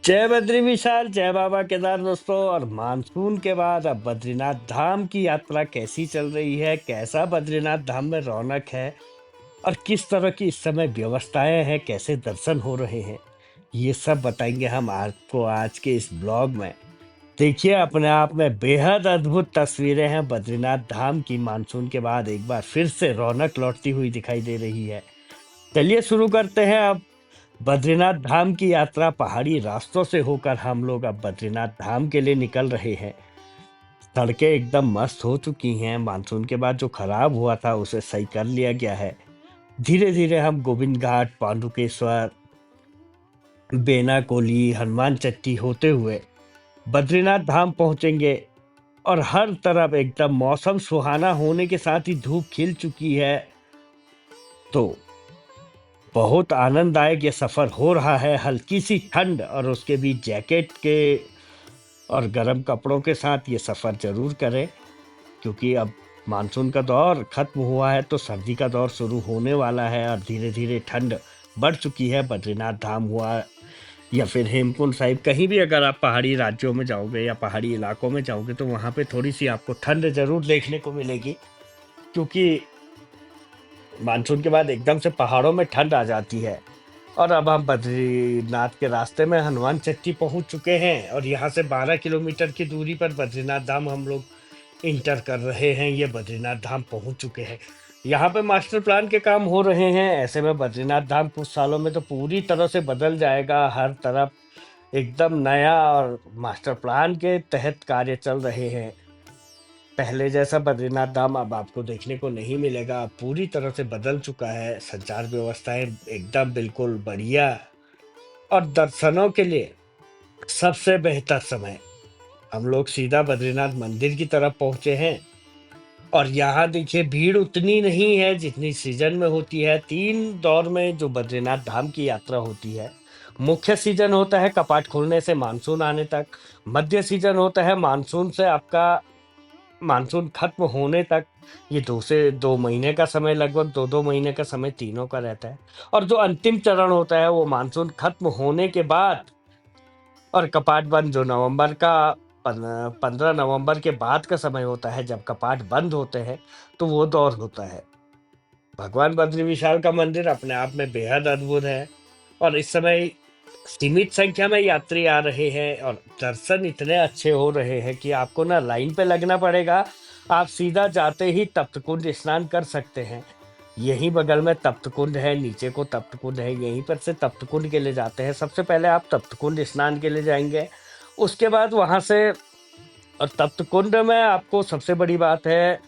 जय बद्री विशाल, जय बाबा केदार दोस्तों। और मानसून के बाद अब बद्रीनाथ धाम की यात्रा कैसी चल रही है, कैसा बद्रीनाथ धाम में रौनक है और किस तरह की इस समय व्यवस्थाएं हैं, कैसे दर्शन हो रहे हैं, ये सब बताएंगे हम आपको आज के इस ब्लॉग में। देखिए, अपने आप में बेहद अद्भुत तस्वीरें हैं बद्रीनाथ धाम की। मानसून के बाद एक बार फिर से रौनक लौटती हुई दिखाई दे रही है। चलिए शुरू करते हैं अब बद्रीनाथ धाम की यात्रा। पहाड़ी रास्तों से होकर हम लोग अब बद्रीनाथ धाम के लिए निकल रहे हैं। सड़कें एकदम मस्त हो चुकी हैं। मानसून के बाद जो खराब हुआ था उसे सही कर लिया गया है। धीरे धीरे हम गोविंद घाट, पांडुकेश्वर, बेना कोली, हनुमान चट्टी होते हुए बद्रीनाथ धाम पहुंचेंगे। और हर तरफ एकदम मौसम सुहाना होने के साथ ही धूप खिल चुकी है। तो बहुत आनंददायक ये सफ़र हो रहा है। हल्की सी ठंड और उसके बीच जैकेट के और गर्म कपड़ों के साथ ये सफ़र ज़रूर करें, क्योंकि अब मानसून का दौर ख़त्म हुआ है तो सर्दी का दौर शुरू होने वाला है और धीरे धीरे ठंड बढ़ चुकी है। बद्रीनाथ धाम हुआ या फिर हेमकुंड साहिब, कहीं भी अगर आप पहाड़ी राज्यों में जाओगे या पहाड़ी इलाकों में जाओगे तो वहाँ पे थोड़ी सी आपको ठंड ज़रूर देखने को मिलेगी, क्योंकि मानसून के बाद एकदम से पहाड़ों में ठंड आ जाती है। और अब हम बद्रीनाथ के रास्ते में हनुमान चट्टी पहुंच चुके हैं और यहाँ से 12 किलोमीटर की दूरी पर बद्रीनाथ धाम हम लोग इंटर कर रहे हैं। ये बद्रीनाथ धाम पहुंच चुके हैं। यहाँ पे मास्टर प्लान के काम हो रहे हैं। ऐसे में बद्रीनाथ धाम कुछ सालों में तो पूरी तरह से बदल जाएगा। हर तरफ एकदम नया और मास्टर प्लान के तहत कार्य चल रहे हैं। पहले जैसा बद्रीनाथ धाम अब आपको देखने को नहीं मिलेगा। अब पूरी तरह से बदल चुका है। संचार व्यवस्थाएं एकदम बिल्कुल बढ़िया और दर्शनों के लिए सबसे बेहतर समय। हम लोग सीधा बद्रीनाथ मंदिर की तरफ पहुंचे हैं और यहाँ देखिए भीड़ उतनी नहीं है जितनी सीजन में होती है। 3 दौर में जो बद्रीनाथ धाम की यात्रा होती है। मुख्य सीजन होता है कपाट खुलने से मानसून आने तक। मध्य सीजन होता है मानसून से आपका मानसून खत्म होने तक। ये 2 से 2 महीने का समय, लगभग 2-2 महीने का समय तीनों का रहता है। और जो अंतिम चरण होता है वो मानसून खत्म होने के बाद और कपाट बंद, जो नवंबर का 15 नवंबर के बाद का समय होता है जब कपाट बंद होते हैं, तो वो दौर होता है। भगवान बद्री विशाल का मंदिर अपने आप में बेहद अद्भुत है और इस समय सीमित संख्या में यात्री आ रहे हैं और दर्शन इतने अच्छे हो रहे हैं कि आपको ना लाइन पे लगना पड़ेगा। आप सीधा जाते ही तप्त कुंड स्नान कर सकते हैं। यहीं बगल में तप्त कुंड है, नीचे को तप्त कुंड है, यहीं पर से तप्त कुंड के लिए जाते हैं। सबसे पहले आप तप्त कुंड स्नान के लिए जाएंगे, उसके बाद वहां से। और तप्त कुंड में आपको सबसे बड़ी बात है,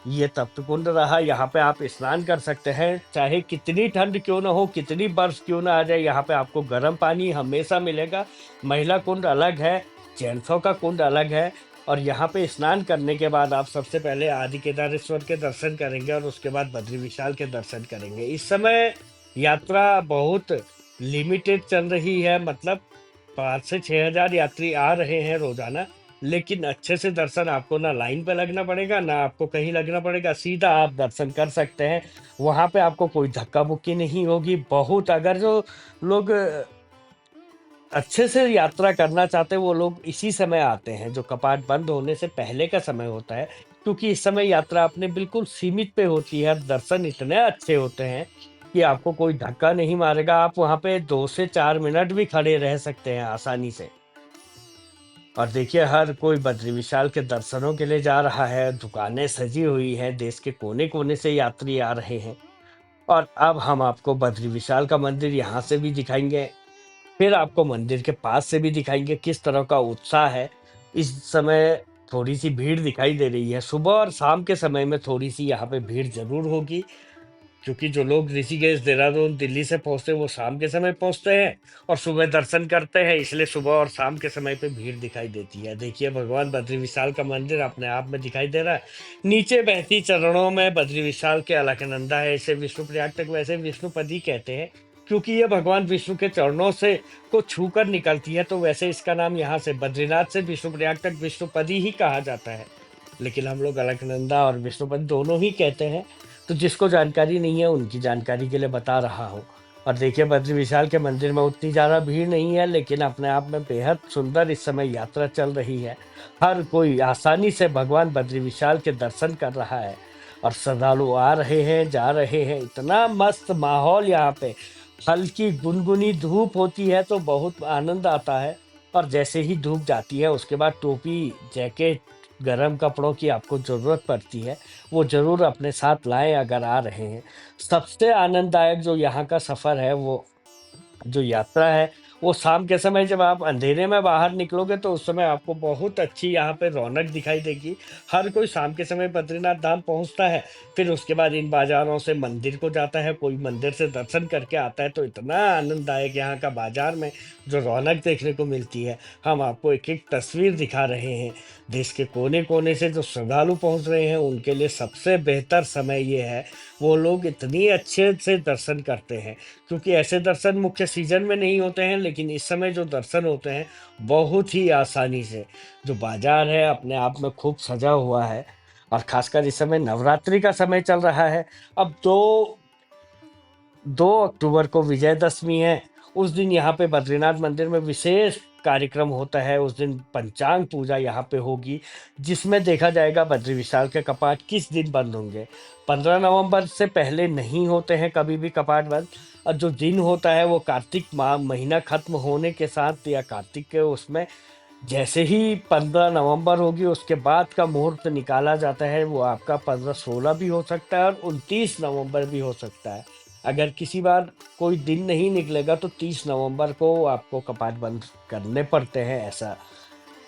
ये तप्त कुंड रहा, यहाँ पे आप स्नान कर सकते हैं। चाहे कितनी ठंड क्यों ना हो, कितनी बर्फ क्यों ना आ जाए, यहाँ पे आपको गर्म पानी हमेशा मिलेगा। महिला कुंड अलग है, जेंट्सों का कुंड अलग है। और यहाँ पे स्नान करने के बाद आप सबसे पहले आदि केदारेश्वर के दर्शन करेंगे और उसके बाद बद्री विशाल के दर्शन करेंगे। इस समय यात्रा बहुत लिमिटेड चल रही है, मतलब 5 से 6 हजार यात्री आ रहे हैं रोजाना। लेकिन अच्छे से दर्शन, आपको ना लाइन पे लगना पड़ेगा ना आपको कहीं लगना पड़ेगा, सीधा आप दर्शन कर सकते हैं। वहां पे आपको कोई धक्का मुक्की नहीं होगी। बहुत अगर जो लोग अच्छे से यात्रा करना चाहते हैं वो लोग इसी समय आते हैं, जो कपाट बंद होने से पहले का समय होता है, क्योंकि इस समय यात्रा अपने बिल्कुल सीमित पे होती है। दर्शन इतने अच्छे होते हैं कि आपको कोई धक्का नहीं मारेगा। आप वहां पे 2 से 4 मिनट भी खड़े रह सकते हैं आसानी से। और देखिए, हर कोई बद्री विशाल के दर्शनों के लिए जा रहा है। दुकानें सजी हुई हैं, देश के कोने कोने से यात्री आ रहे हैं। और अब हम आपको बद्री विशाल का मंदिर यहाँ से भी दिखाएंगे, फिर आपको मंदिर के पास से भी दिखाएंगे किस तरह का उत्साह है। इस समय थोड़ी सी भीड़ दिखाई दे रही है। सुबह और शाम के समय में थोड़ी सी यहाँ पे भीड़ जरूर होगी, क्योंकि जो लोग ऋषिकेश, देहरादून, दिल्ली से पहुंचते हैं वो शाम के समय पहुंचते हैं और सुबह दर्शन करते हैं, इसलिए सुबह और शाम के समय पे भीड़ दिखाई देती है। देखिए, भगवान बद्री विशाल का मंदिर अपने आप में दिखाई दे रहा है। नीचे बहती चरणों में बद्री विशाल के अलकनंदा है। इसे विष्णुप्रयाग तक वैसे विष्णुपदी कहते हैं, क्योंकि ये भगवान विष्णु के चरणों से को छूकर निकलती है, तो वैसे इसका नाम यहाँ से बद्रीनाथ से विष्णुप्रयाग तक विष्णुपदी ही कहा जाता है। लेकिन हम लोग अलकनंदा और विष्णुपद दोनों ही कहते हैं। तो जिसको जानकारी नहीं है उनकी जानकारी के लिए बता रहा हूँ। और देखिए बद्री विशाल के मंदिर में उतनी ज़्यादा भीड़ नहीं है, लेकिन अपने आप में बेहद सुंदर इस समय यात्रा चल रही है। हर कोई आसानी से भगवान बद्री विशाल के दर्शन कर रहा है और श्रद्धालु आ रहे हैं, जा रहे हैं। इतना मस्त माहौल यहाँ पे। हल्की गुनगुनी धूप होती है तो बहुत आनंद आता है, और जैसे ही धूप जाती है उसके बाद टोपी, जैकेट, गर्म कपड़ों की आपको ज़रूरत पड़ती है। वो ज़रूर अपने साथ लाएँ अगर आ रहे हैं। सबसे आनंददायक जो यहाँ का सफ़र है, वो जो यात्रा है, वो शाम के समय जब आप अंधेरे में बाहर निकलोगे तो उस समय आपको बहुत अच्छी यहाँ पे रौनक दिखाई देगी। हर कोई शाम के समय बद्रीनाथ धाम पहुँचता है, फिर उसके बाद इन बाज़ारों से मंदिर को जाता है, कोई मंदिर से दर्शन करके आता है। तो इतना आनंददायक यहाँ का बाज़ार में जो रौनक देखने को मिलती है, हम आपको एक-एक तस्वीर दिखा रहे हैं। देश के कोने-कोने से जो श्रद्धालु पहुँच रहे हैं, उनके लिए सबसे बेहतर समय ये है, वो लोग इतनी अच्छे से दर्शन करते हैं। क्योंकि ऐसे दर्शन मुख्य सीजन में नहीं होते हैं, लेकिन इस समय जो दर्शन होते हैं बहुत ही आसानी से। जो बाजार है अपने आप में खूब सजा हुआ है, और खासकर इस समय नवरात्रि का समय चल रहा है। अब 2 अक्टूबर को विजयदशमी है। उस दिन यहाँ पे बद्रीनाथ मंदिर में विशेष कार्यक्रम होता है। उस दिन पंचांग पूजा यहाँ पे होगी, जिसमें देखा जाएगा बद्री विशाल के कपाट किस दिन बंद होंगे। 15 नवंबर से पहले नहीं होते हैं कभी भी कपाट बंद। और जो दिन होता है वो कार्तिक माह महीना खत्म होने के साथ, या कार्तिक के उसमें जैसे ही 15 नवंबर होगी उसके बाद का मुहूर्त निकाला जाता है। वो आपका 15-16 भी हो सकता है और 29 नवंबर भी हो सकता है। अगर किसी बार कोई दिन नहीं निकलेगा तो 30 नवंबर को आपको कपाट बंद करने पड़ते हैं। ऐसा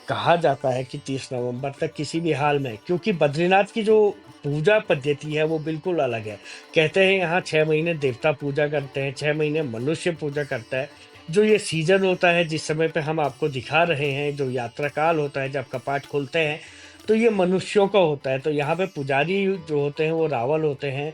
कहा जाता है कि 30 नवंबर तक किसी भी हाल में, क्योंकि बद्रीनाथ की जो पूजा पद्धति है वो बिल्कुल अलग है। कहते हैं यहाँ 6 महीने देवता पूजा करते हैं, 6 महीने मनुष्य पूजा करता है। जो ये सीजन होता है जिस समय पे हम आपको दिखा रहे हैं, जो यात्रा काल होता है जब कपाट खुलते हैं, तो ये मनुष्यों का होता है। तो यहाँ पे पुजारी जो होते हैं वो रावल होते हैं।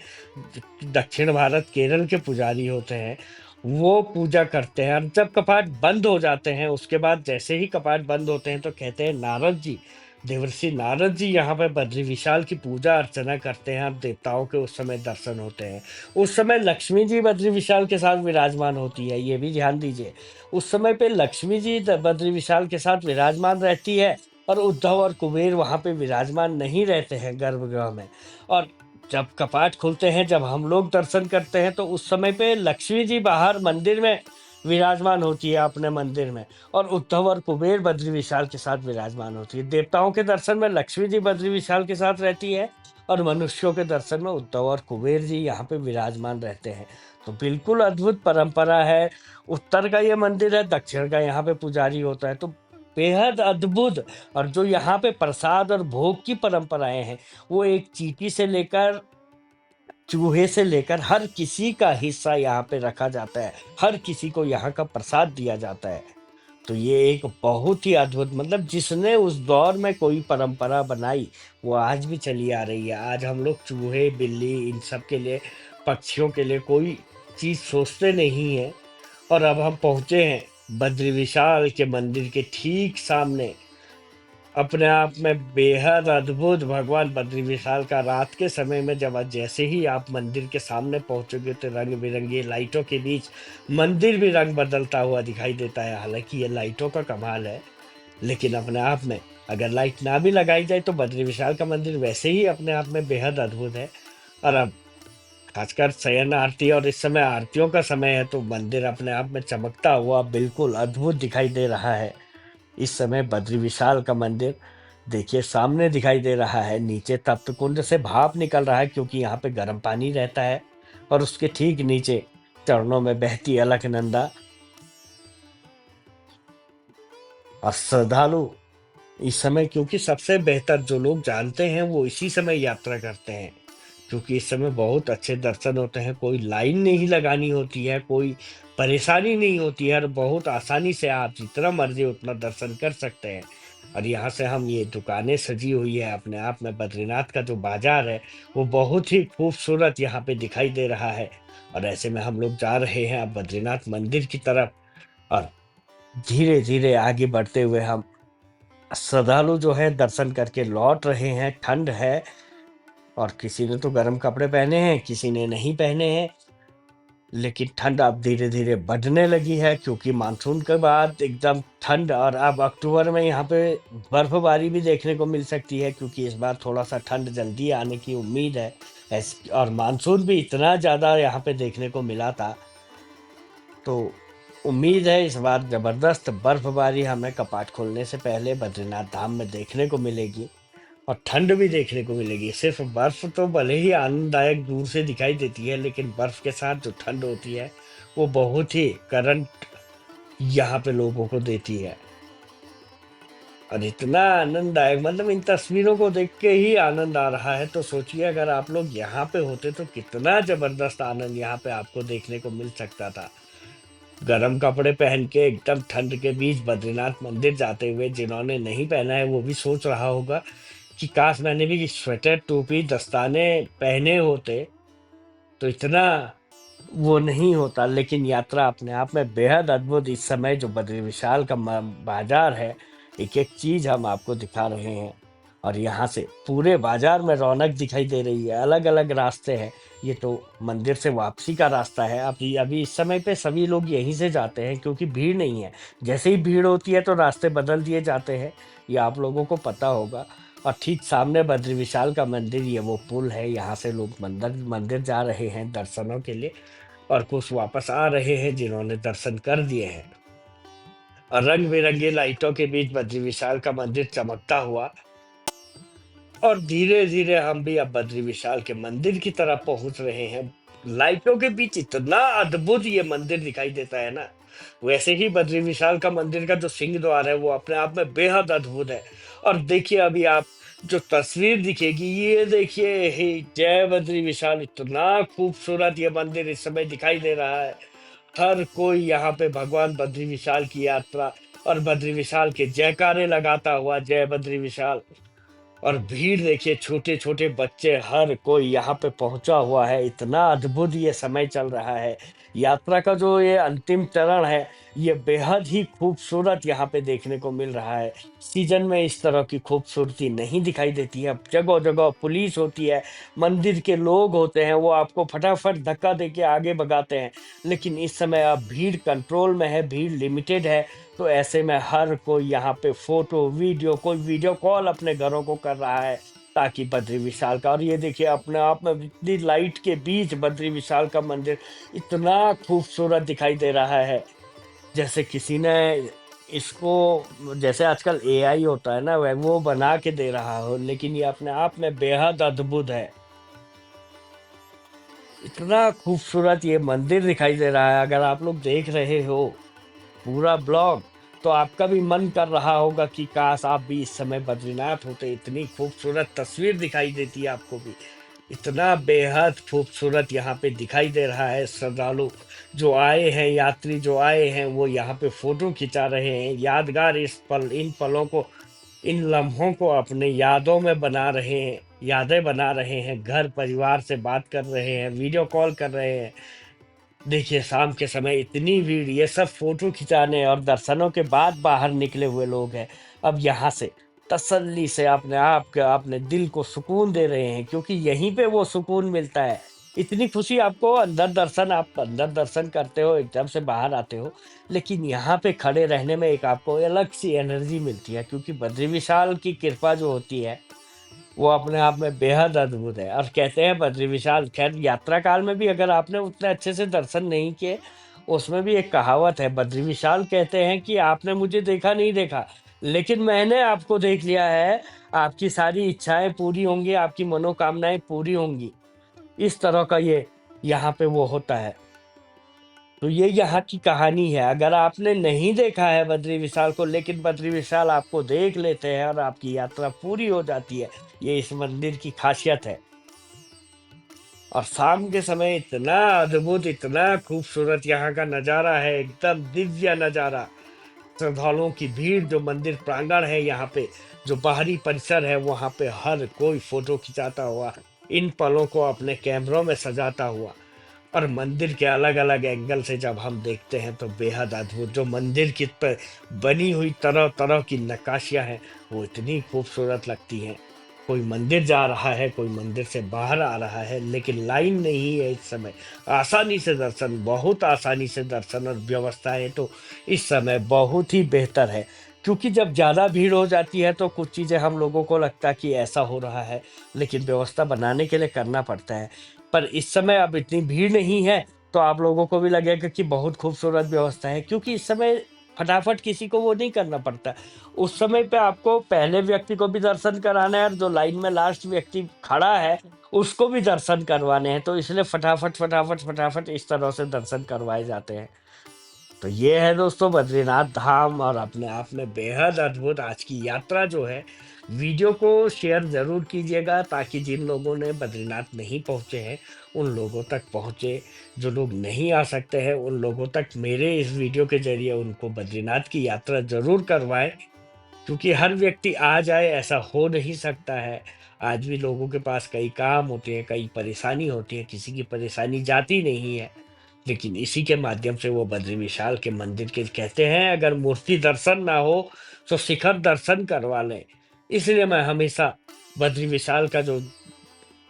दक्षिण भारत केरल के पुजारी होते हैं, वो पूजा करते हैं। और जब कपाट बंद हो जाते हैं, उसके बाद जैसे ही कपाट बंद होते हैं तो कहते हैं नारद जी, देवर्षि नारद जी यहाँ पे बद्री विशाल की पूजा अर्चना करते हैं, और देवताओं के उस समय दर्शन होते हैं। उस समय लक्ष्मी जी बद्री विशाल के साथ विराजमान होती है, ये भी ध्यान दीजिए। उस समय पे लक्ष्मी जी बद्री विशाल के साथ विराजमान रहती है, और उद्धव और कुबेर वहाँ पे विराजमान नहीं रहते हैं गर्भगृह में। और जब कपाट खुलते हैं, जब हम लोग दर्शन करते हैं, तो उस समय पे लक्ष्मी जी बाहर मंदिर में विराजमान होती है अपने मंदिर में, और उद्धव और कुबेर बद्री विशाल के साथ विराजमान होती है। देवताओं के दर्शन में लक्ष्मी जी बद्री विशाल के साथ रहती है, और मनुष्यों के दर्शन में उद्धव और कुबेर जी यहाँ पे विराजमान रहते हैं। तो बिल्कुल अद्भुत परंपरा है। उत्तर का ये मंदिर है, दक्षिण का यहाँ पे पुजारी होता है, तो बेहद अद्भुत। और जो यहाँ पे प्रसाद और भोग की परंपराएं हैं, वो एक चींटी से लेकर चूहे से लेकर हर किसी का हिस्सा यहाँ पे रखा जाता है। हर किसी को यहाँ का प्रसाद दिया जाता है। तो ये एक बहुत ही अद्भुत, मतलब जिसने उस दौर में कोई परंपरा बनाई, वो आज भी चली आ रही है। आज हम लोग चूहे, बिल्ली, इन सब के लिए, पक्षियों के लिए कोई चीज़ सोचते नहीं हैं। और अब हम पहुँचे हैं बद्री विशाल के मंदिर के ठीक सामने। अपने आप में बेहद अद्भुत भगवान बद्री विशाल का रात के समय में जब जैसे ही आप मंदिर के सामने पहुंचोगे तो रंग बिरंगी लाइटों के बीच मंदिर भी रंग बदलता हुआ दिखाई देता है। हालांकि ये लाइटों का कमाल है, लेकिन अपने आप में अगर लाइट ना भी लगाई जाए तो बद्री विशाल का मंदिर वैसे ही अपने आप में बेहद अद्भुत है। और अब खासकर शयन आरती और इस समय आरतियों का समय है, तो मंदिर अपने आप में चमकता हुआ बिल्कुल अद्भुत दिखाई दे रहा है। इस समय बद्री विशाल का मंदिर देखिए सामने दिखाई दे रहा है। नीचे तप्त कुंड से भाप निकल रहा है, क्योंकि यहाँ पे गर्म पानी रहता है, और उसके ठीक नीचे चरणों में बहती अलकनंदा। और श्रद्धालु इस समय, क्योंकि सबसे बेहतर जो लोग जानते हैं वो इसी समय यात्रा करते हैं, क्योंकि इस समय बहुत अच्छे दर्शन होते हैं। कोई लाइन नहीं लगानी होती है, कोई परेशानी नहीं होती है, और बहुत आसानी से आप जितना मर्जी उतना दर्शन कर सकते हैं। और यहाँ से हम, ये दुकानें सजी हुई है, अपने आप में बद्रीनाथ का जो बाजार है वो बहुत ही खूबसूरत यहाँ पे दिखाई दे रहा है। और ऐसे में हम लोग जा रहे हैं अब बद्रीनाथ मंदिर की तरफ, और धीरे धीरे आगे बढ़ते हुए हम श्रद्धालु जो है दर्शन करके लौट रहे हैं। ठंड है, और किसी ने तो गर्म कपड़े पहने हैं, किसी ने नहीं पहने हैं। लेकिन ठंड अब धीरे-धीरे बढ़ने लगी है क्योंकि मानसून के बाद एकदम ठंड और अब अक्टूबर में यहाँ पे बर्फ़बारी भी देखने को मिल सकती है क्योंकि इस बार थोड़ा-सा ठंड जल्दी आने की उम्मीद है। ऐस और मानसून भी इतना ज़्यादा यहाँ पे देखने को मिला था, तो उम्मीद है इस बार ज़बरदस्त बर्फ़बारी हमें कपाट खोलने से पहले बद्रीनाथ धाम में देखने को मिलेगी और ठंड भी देखने को मिलेगी। सिर्फ़ बर्फ़ तो भले ही आनंददायक दूर से दिखाई देती है, लेकिन बर्फ़ के साथ जो ठंड होती है, वो बहुत ही करंट यहाँ पे लोगों को देती है। और इतना आनंददायक मतलब इन तस्वीरों को देख के ही आनंद आ रहा है, तो सोचिए अगर आप लोग यहाँ पे होते तो कितना ज़बरदस्त आनंद यहाँ पे आपको देखने को मिल सकता था। गरम कपड़े पहन के एकदम ठंड के बीच बद्रीनाथ मंदिर जाते हुए जिन्होंने नहीं पहना है वो भी सोच रहा होगा कि काश मैंने भी स्वेटर, टोपी, दस्ताने पहने होते तो इतना वो नहीं होता। लेकिन यात्रा अपने आप में बेहद अद्भुत इस समय जो बद्री विशाल का बाजार है, एक एक चीज हम आपको दिखा रहे हैं और यहाँ से पूरे बाजार में रौनक दिखाई दे रही है। अलग अलग रास्ते हैं, ये तो मंदिर से वापसी का रास्ता है। अभी अभी इस समय पे सभी लोग यहीं से जाते हैं क्योंकि भीड़ नहीं है। जैसे ही भीड़ होती है तो रास्ते बदल दिए जाते हैं, ये आप लोगों को पता होगा। और ठीक सामने बद्री विशाल का मंदिर, ये वो पुल है, यहाँ से लोग मंदिर मंदिर जा रहे हैं दर्शनों के लिए और कुछ वापस आ रहे हैं जिन्होंने दर्शन कर दिए हैं। और रंग बिरंगी लाइटों के बीच बद्री विशाल का मंदिर चमकता हुआ और धीरे धीरे हम भी अब बद्री विशाल के मंदिर की तरफ पहुंच रहे हैं। लाइटों के बीच इतना अद्भुत ये मंदिर दिखाई देता है ना। वैसे ही बद्री विशाल का मंदिर का जो सिंह द्वार है वो अपने आप में बेहद अद्भुत है। और देखिए अभी आप जो तस्वीर दिखेगी, ये देखिए, हे जय बद्री विशाल, इतना खूबसूरत ये मंदिर इस समय दिखाई दे रहा है। हर कोई यहाँ पे भगवान बद्री विशाल की यात्रा और बद्री विशाल के जयकारे लगाता हुआ, जय बद्री विशाल। और भीड़ देखिए, छोटे छोटे बच्चे, हर कोई यहाँ पे पहुंचा हुआ है। इतना अद्भुत ये समय चल रहा है। यात्रा का जो ये अंतिम चरण है, ये बेहद ही खूबसूरत यहाँ पे देखने को मिल रहा है। सीजन में इस तरह की खूबसूरती नहीं दिखाई देती है। जगह जगह पुलिस होती है, मंदिर के लोग होते हैं, वो आपको फटाफट धक्का दे के आगे भगाते हैं। लेकिन इस समय अब भीड़ कंट्रोल में है, भीड़ लिमिटेड है, तो ऐसे में हर कोई यहाँ पे फोटो, वीडियो, कोई वीडियो कॉल अपने घरों को कर रहा है ताकि बद्री विशाल का। और ये देखिए अपने आप में इतनी लाइट के बीच बद्री विशाल का मंदिर इतना खूबसूरत दिखाई दे रहा है, जैसे किसी ने इसको, जैसे आजकल एआई होता है ना, वह वो बना के दे रहा हो। लेकिन ये अपने आप में बेहद अद्भुत है। इतना खूबसूरत ये मंदिर दिखाई दे रहा है। अगर आप लोग देख रहे हो पूरा ब्लॉग, तो आपका भी मन कर रहा होगा कि काश आप भी इस समय बद्रीनाथ होते। इतनी खूबसूरत तस्वीर दिखाई देती है आपको भी। इतना बेहद खूबसूरत यहाँ पे दिखाई दे रहा है। श्रद्धालु जो आए हैं, यात्री जो आए हैं, वो यहाँ पे फोटो खिंचा रहे हैं। यादगार इन पलों को, इन लम्हों को अपने यादों में बना रहे हैं, यादें बना रहे हैं। घर परिवार से बात कर रहे हैं, वीडियो कॉल कर रहे हैं। देखिए शाम के समय इतनी भीड़, ये सब फोटो खिंचाने और दर्शनों के बाद बाहर निकले हुए लोग हैं। अब यहाँ से तसल्ली से अपने आप के, अपने दिल को सुकून दे रहे हैं क्योंकि यहीं पे वो सुकून मिलता है। इतनी खुशी आपको अंदर दर्शन, आप अंदर दर्शन करते हो, एकदम से बाहर आते हो, लेकिन यहाँ पे खड़े रहने में एक आपको अलग सी एनर्जी मिलती है क्योंकि बद्री विशाल की कृपा जो होती है वो अपने आप में बेहद अद्भुत है। और कहते हैं बद्री विशाल, खैर यात्रा काल में भी अगर आपने उतने अच्छे से दर्शन नहीं किए, उसमें भी एक कहावत है। बद्री विशाल कहते हैं कि आपने मुझे देखा नहीं देखा, लेकिन मैंने आपको देख लिया है। आपकी सारी इच्छाएं पूरी होंगी, आपकी मनोकामनाएं पूरी होंगी। इस तरह का ये यहाँ पे वो होता है। तो ये यहाँ की कहानी है। अगर आपने नहीं देखा है बद्री विशाल को, लेकिन बद्री विशाल आपको देख लेते हैं और आपकी यात्रा पूरी हो जाती है, ये इस मंदिर की खासियत है। और शाम के समय इतना अद्भुत, इतना खूबसूरत यहाँ का नज़ारा है, एकदम दिव्य नज़ारा। श्रद्धालुओं की भीड़, जो मंदिर प्रांगण है यहाँ पे, जो बाहरी परिसर है, वहाँ पे हर कोई फोटो खिंचाता हुआ, इन पलों को अपने कैमरों में सजाता हुआ। और मंदिर के अलग अलग एंगल से जब हम देखते हैं तो बेहद अद्भुत, जो मंदिर की पर बनी हुई तरह तरह की नक्काशियाँ हैं, वो इतनी खूबसूरत लगती हैं। कोई मंदिर जा रहा है, कोई मंदिर से बाहर आ रहा है, लेकिन लाइन नहीं है इस समय। आसानी से दर्शन, बहुत आसानी से दर्शन, और व्यवस्थाएं तो इस समय बहुत ही बेहतर है। क्योंकि जब ज़्यादा भीड़ हो जाती है तो कुछ चीज़ें हम लोगों को लगता है कि ऐसा हो रहा है, लेकिन व्यवस्था बनाने के लिए करना पड़ता है। पर इस समय अब इतनी भीड़ नहीं है, तो आप लोगों को भी लगेगा कि बहुत खूबसूरत व्यवस्था है, क्योंकि इस समय फटाफट किसी को वो नहीं करना पड़ता। उस समय पे आपको पहले व्यक्ति को भी दर्शन कराना है, और जो लाइन में लास्ट व्यक्ति खड़ा है उसको भी दर्शन करवाने हैं, तो इसलिए फटाफट फटाफट फटाफट इस तरह से दर्शन करवाए जाते हैं। तो ये है दोस्तों बद्रीनाथ धाम, और अपने आप में बेहद अद्भुत आज की यात्रा जो है। वीडियो को शेयर ज़रूर कीजिएगा, ताकि जिन लोगों ने बद्रीनाथ नहीं पहुँचे हैं उन लोगों तक पहुँचे। जो लोग नहीं आ सकते हैं उन लोगों तक मेरे इस वीडियो के ज़रिए उनको बद्रीनाथ की यात्रा ज़रूर करवाएँ। क्योंकि हर व्यक्ति आ जाए ऐसा हो नहीं सकता है। आज भी लोगों के पास कई काम होते हैं, कई परेशानी होती है, किसी की परेशानी जाती नहीं है। लेकिन इसी के माध्यम से वो बद्री विशाल के मंदिर के कहते हैं, अगर मूर्ति दर्शन ना हो तो शिखर दर्शन करवा लें। इसलिए मैं हमेशा बद्री विशाल का जो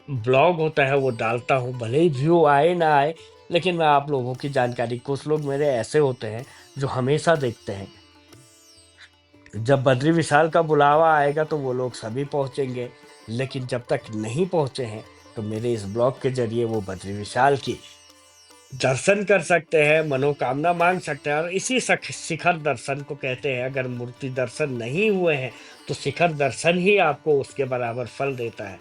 ब्लॉग होता है वो डालता हूँ, भले ही व्यू आए ना आए, लेकिन मैं आप लोगों की जानकारी, कुछ लोग मेरे ऐसे होते हैं जो हमेशा देखते हैं। जब बद्री विशाल का बुलावा आएगा तो वो लोग सभी पहुंचेंगे, लेकिन जब तक नहीं पहुंचे हैं तो मेरे इस ब्लॉग के जरिए वो बद्री विशाल की दर्शन कर सकते हैं, मनोकामना मांग सकते हैं। और इसी शिखर दर्शन को कहते हैं, अगर मूर्ति दर्शन नहीं हुए हैं तो शिखर दर्शन ही आपको उसके बराबर फल देता है।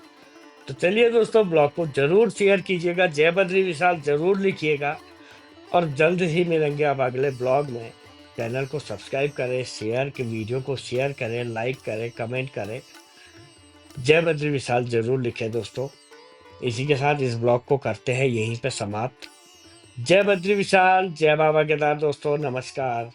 तो चलिए दोस्तों, ब्लॉग को जरूर शेयर कीजिएगा, जय बद्री विशाल जरूर लिखिएगा, और जल्द ही मिलेंगे अब अगले ब्लॉग में। चैनल को सब्सक्राइब करें, शेयर के वीडियो को शेयर करें, लाइक करें, कमेंट करें, जय बद्री विशाल जरूर लिखें दोस्तों। इसी के साथ इस ब्लॉग को करते हैं यहीं पे समाप्त। जय बद्री विशाल, जय बाबा केदार दोस्तों, नमस्कार।